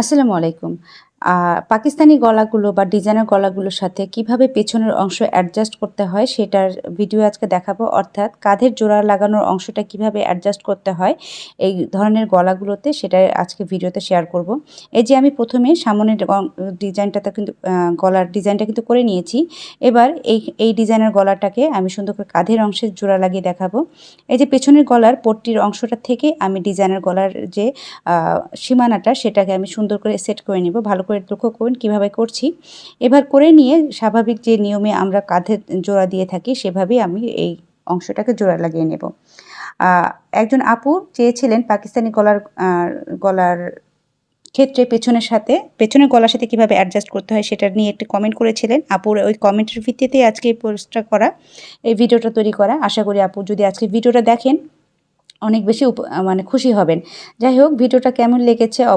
আসসালামু আলাইকুম। পাকিস্তানি গলাগুলো বা ডিজাইনার গলাগুলোর সাথে কিভাবে পেছনের অংশ অ্যাডজাস্ট করতে হয় সেটার ভিডিও আজকে দেখাবো। অর্থাৎ কাঁধের জোড়া লাগানোর অংশটা কিভাবে অ্যাডজাস্ট করতে হয় এই ধরনের গলাগুলোতে সেটাই আজকে ভিডিওতে শেয়ার করব। এই যে আমি প্রথমে সামনের ডিজাইনটাতে কিন্তু গলার ডিজাইনটা কিন্তু করে নিয়েছি। এবার এই ডিজাইনের গলাটাকে আমি সুন্দর করে কাঁধের অংশে জোড়া লাগিয়ে দেখাবো। এই যে পেছনের গলার পট্টির অংশটা থেকে আমি ডিজাইনের গলার যে সীমানাটা সেটাকে আমি সুন্দর করে সেট করে নেব। ভালো করে লক্ষ্য করুন কীভাবে করছি। এবার করে নিয়ে স্বাভাবিক যে নিয়মে আমরা কাঁধে জোড়া দিয়ে থাকি সেভাবেই আমি এই অংশটাকে জোড়া লাগিয়ে নেব। একজন আপু চেয়েছিলেন পাকিস্তানি গলার ক্ষেত্রে পেছনের গলার সাথে কীভাবে অ্যাডজাস্ট করতে হয় সেটা নিয়ে একটি কমেন্ট করেছিলেন। আপুর ওই কমেন্টের ভিত্তিতেই আজকে এই পোস্টটা করা, এই ভিডিওটা তৈরি করা। আশা করি আপু যদি আজকে ভিডিওটা দেখেন অনেক বেশি মানে খুশি হবেন। যাই হোক, ভিডিওটা কেমন লেগেছে